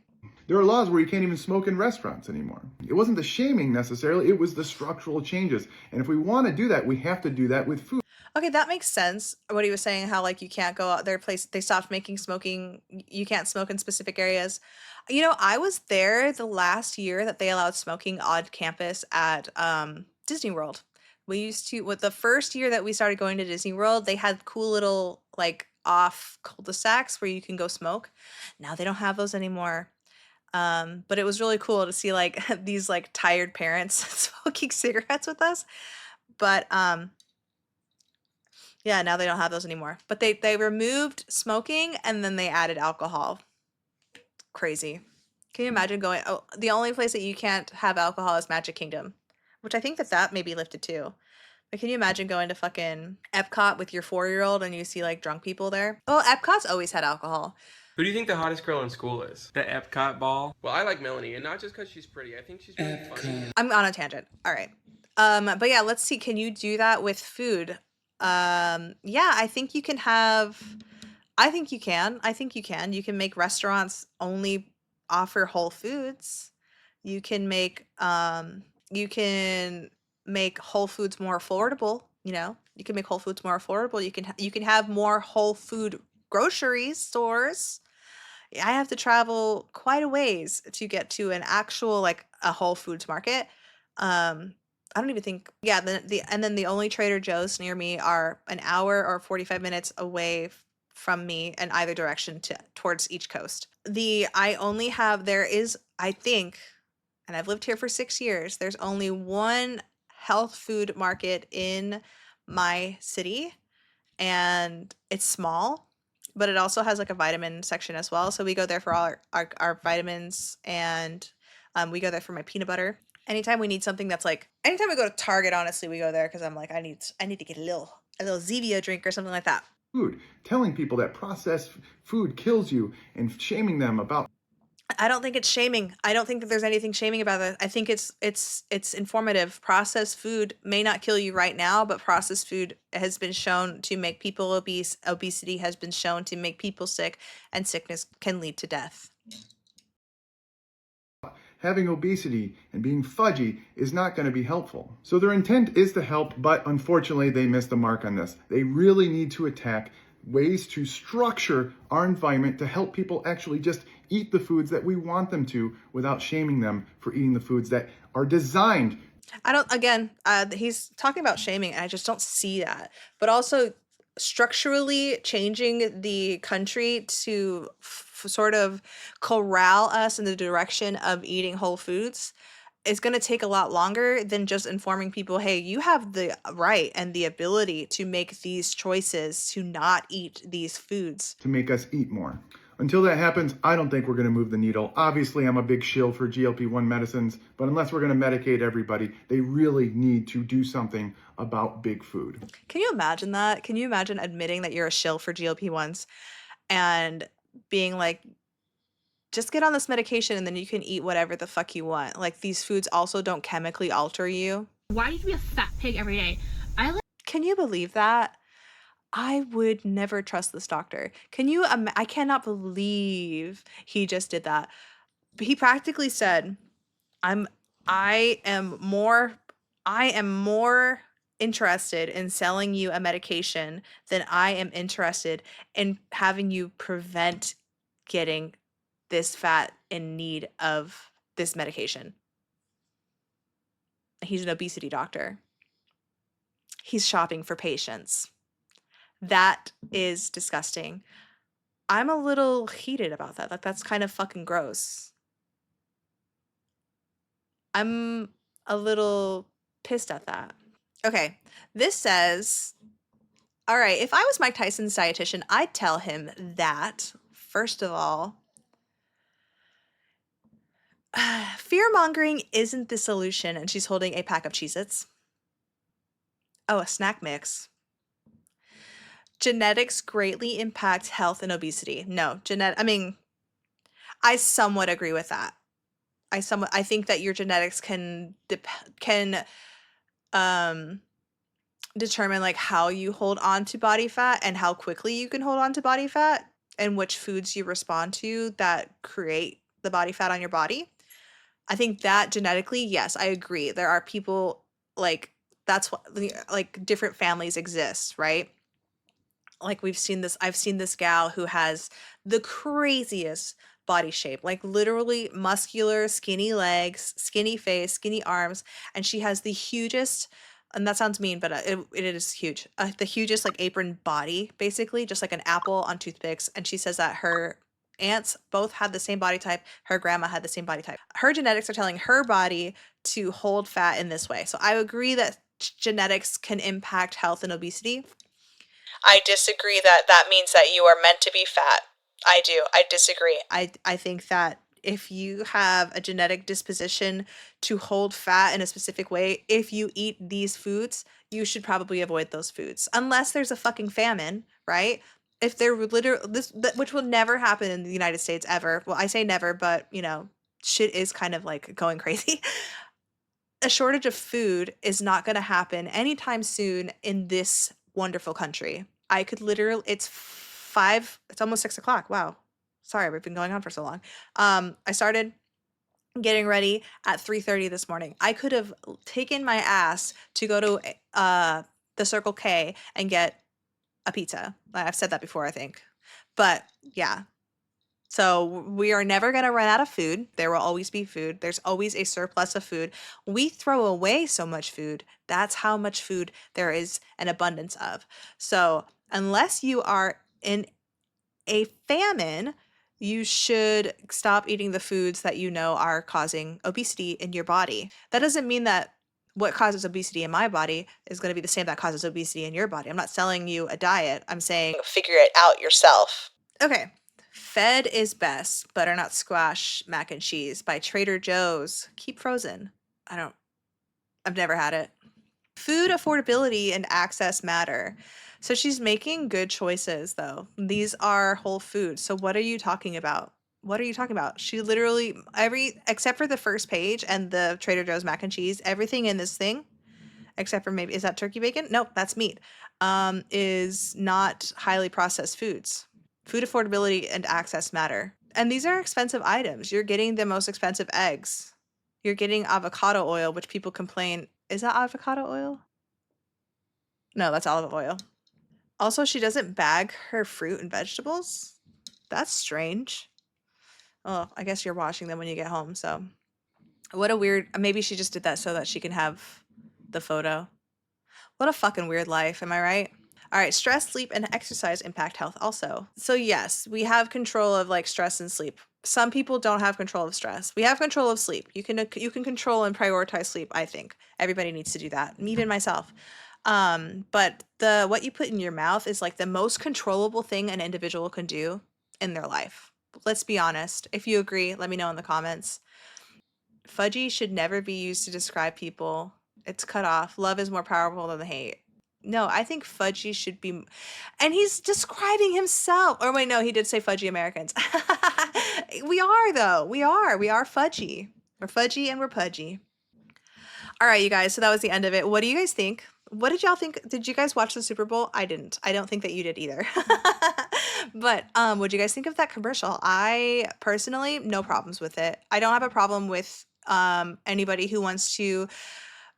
There are laws where you can't even smoke in restaurants anymore. It wasn't the shaming necessarily, it was the structural changes. And if we want to do that, we have to do that with food. Okay, that makes sense. What he was saying, how like you can't go out there, they stopped making smoking, you can't smoke in specific areas. I was there the last year that they allowed smoking on campus at Disney World. With the first year that we started going to Disney World, they had cool little like off cul-de-sacs where you can go smoke. Now they don't have those anymore. But it was really cool to see like these like tired parents smoking cigarettes with us. But yeah, now they don't have those anymore. But they removed smoking and then they added alcohol. Crazy. Can you imagine going, the only place that you can't have alcohol is Magic Kingdom, which I think that may be lifted too. But can you imagine going to fucking Epcot with your 4-year-old and you see like drunk people there? Oh, Epcot's always had alcohol. Who do you think the hottest girl in school is? The Epcot ball? Well, I like Melanie, and not just because she's pretty. I think she's really funny. I'm on a tangent. All right. But yeah, let's see. Can you do that with food? Yeah, I think you can you can. You can make restaurants only offer whole foods. You can make Whole Foods more affordable, You can make Whole Foods more affordable. You can have more whole food grocery stores. I have to travel quite a ways to get to an actual, like, a Whole Foods market. I don't even think, yeah, and then the only Trader Joe's near me are an hour or 45 minutes away from me in either direction towards each coast. There is, I think, and I've lived here for 6 years, there's only one health food market in my city, and it's small, but it also has like a vitamin section as well. So we go there for all our vitamins, and we go there for my peanut butter. Anytime we need something that's like, anytime we go to Target, honestly, we go there because I'm like, I need to get a little Zevia drink or something like that. Food, telling people that processed food kills you and shaming them about. I don't think it's shaming. I don't think that there's anything shaming about it. I think it's informative. Processed food may not kill you right now, but processed food has been shown to make people obese. Obesity has been shown to make people sick, and sickness can lead to death. Having obesity and being fudgy is not going to be helpful. So their intent is to help, but unfortunately they missed the mark on this. They really need to attack ways to structure our environment to help people actually just eat the foods that we want them to without shaming them for eating the foods that are designed. He's talking about shaming, and I just don't see that. But also structurally changing the country to sort of corral us in the direction of eating whole foods is going to take a lot longer than just informing people, hey, you have the right and the ability to make these choices to not eat these foods. To make us eat more. Until that happens, I don't think we're going to move the needle. Obviously, I'm a big shill for GLP-1 medicines, but unless we're going to medicate everybody, they really need to do something about big food. Can you imagine that? Can you imagine admitting that you're a shill for GLP-1s and being like, just get on this medication and then you can eat whatever the fuck you want. Like, these foods also don't chemically alter you. Why do you have to be a fat pig every day? Can you believe that? I would never trust this doctor. I cannot believe he just did that. He practically said, I am more interested in selling you a medication than I am interested in having you prevent getting this fat in need of this medication. He's an obesity doctor. He's shopping for patients. That is disgusting. I'm a little heated about that. Like, that's kind of fucking gross. I'm a little pissed at that. Okay, this says, all right, if I was Mike Tyson's dietitian, I'd tell him that, first of all, fear-mongering isn't the solution. And she's holding a pack of Cheez-Its. Oh, a snack mix. Genetics greatly impact health and obesity. No, I somewhat agree with that. I think that your genetics can determine like how you hold on to body fat and how quickly you can hold on to body fat and which foods you respond to that create the body fat on your body. I think that genetically, yes, I agree. There are people like, that's what, like, different families exist, right? Like, I've seen this gal who has the craziest body shape, like literally muscular, skinny legs, skinny face, skinny arms, and she has the hugest, and that sounds mean, but it is huge, the hugest like apron body, basically just like an apple on toothpicks. And she says that her aunts both had the same body type, her grandma had the same body type. Her genetics are telling her body to hold fat in this way. So I agree that genetics can impact health and obesity. I disagree that means that you are meant to be fat. I do. I disagree. I think that if you have a genetic disposition to hold fat in a specific way, if you eat these foods, you should probably avoid those foods. Unless there's a fucking famine, right? If there were which will never happen in the United States ever. Well, I say never, but you know, shit is kind of like going crazy. A shortage of food is not going to happen anytime soon in this wonderful country. I could literally, it's almost 6 o'clock. Wow. Sorry, we've been going on for so long. I started getting ready at 3:30 this morning. I could have taken my ass to go to the Circle K and get a pizza. I've said that before, I think. But yeah, So we are never going to run out of food. There will always be food. There's always a surplus of food. We throw away so much food. That's how much food there is an abundance of. So unless you are in a famine, you should stop eating the foods that you know are causing obesity in your body. That doesn't mean that what causes obesity in my body is going to be the same that causes obesity in your body. I'm not selling you a diet. I'm saying figure it out yourself. Okay. Fed is best. Butternut squash mac and cheese by Trader Joe's. Keep frozen. I've never had it. Food affordability and access matter. So she's making good choices though. These are whole foods. So what are you talking about? What are you talking about? She literally except for the first page and the Trader Joe's mac and cheese, everything in this thing, except for maybe, is that turkey bacon? Nope, that's meat. Is not highly processed foods. Food affordability and access matter. And these are expensive items. You're getting the most expensive eggs. You're getting avocado oil, which people complain, is that avocado oil? No, that's olive oil. Also, she doesn't bag her fruit and vegetables. That's strange. Oh, I guess you're washing them when you get home, so. What a weird, maybe she just did that so that she can have the photo. What a fucking weird life, am I right? All right, stress, sleep, and exercise impact health also. So yes, we have control of like stress and sleep. Some people don't have control of stress. We have control of sleep. You can control and prioritize sleep, I think. Everybody needs to do that, even myself. But what you put in your mouth is like the most controllable thing an individual can do in their life. Let's be honest. If you agree, let me know in the comments. Fudgy should never be used to describe people. It's cut off. Love is more powerful than the hate. No, I think Fudgy should be, and he's describing himself. Or wait, no, he did say Fudgy Americans. We are though. We are Fudgy. We're Fudgy and we're Pudgy. All right, you guys. So that was the end of it. What do you guys think? What did y'all think? Did you guys watch the Super Bowl? I didn't. I don't think that you did either. But what do you guys think of that commercial? I personally, no problems with it. I don't have a problem with anybody who wants to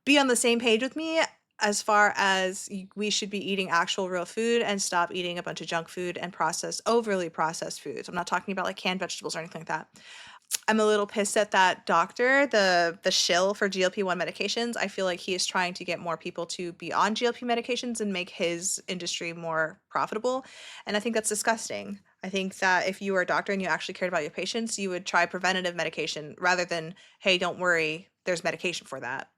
be on the same page with me as far as we should be eating actual real food and stop eating a bunch of junk food and overly processed foods. I'm not talking about like canned vegetables or anything like that. I'm a little pissed at that doctor, the shill for GLP-1 medications. I feel like he is trying to get more people to be on GLP medications and make his industry more profitable. And I think that's disgusting. I think that if you were a doctor and you actually cared about your patients, you would try preventative medication rather than, hey, don't worry, there's medication for that.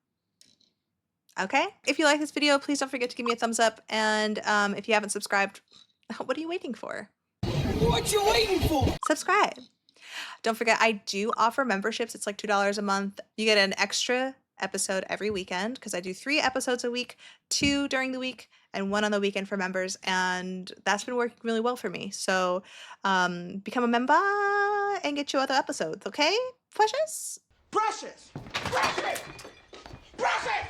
Okay? If you like this video, please don't forget to give me a thumbs up. And if you haven't subscribed, what are you waiting for? What you waiting for? Subscribe. Don't forget, I do offer memberships. It's like $2 a month. You get an extra episode every weekend because I do 3 episodes a week, 2 during the week, and 1 on the weekend for members. And that's been working really well for me. So become a member and get your other episodes, okay? Precious? Precious! Precious! Precious!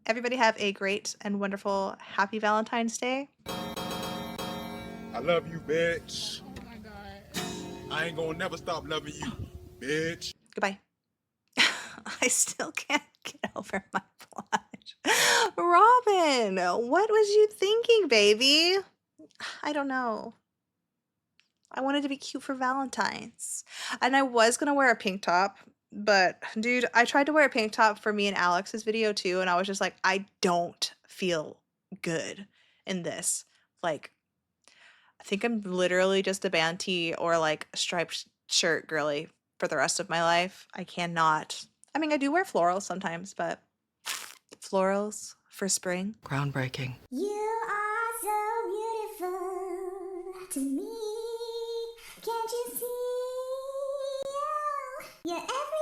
Everybody have a great and wonderful happy Valentine's Day. I love you, bitch. Oh my God. I ain't gonna never stop loving you, bitch. Goodbye. I still can't get over my blush. Robin, what was you thinking, baby? I don't know. I wanted to be cute for Valentine's. And I was going to wear a pink top, but dude, I tried to wear a pink top for me and Alex's video too, and I was just like, I don't feel good in this. Like, I think I'm literally just a band tee or like a striped shirt girly for the rest of my life. I cannot. I mean, I do wear florals sometimes, but florals for spring. Groundbreaking. You are so beautiful to me. Can't you see? You're every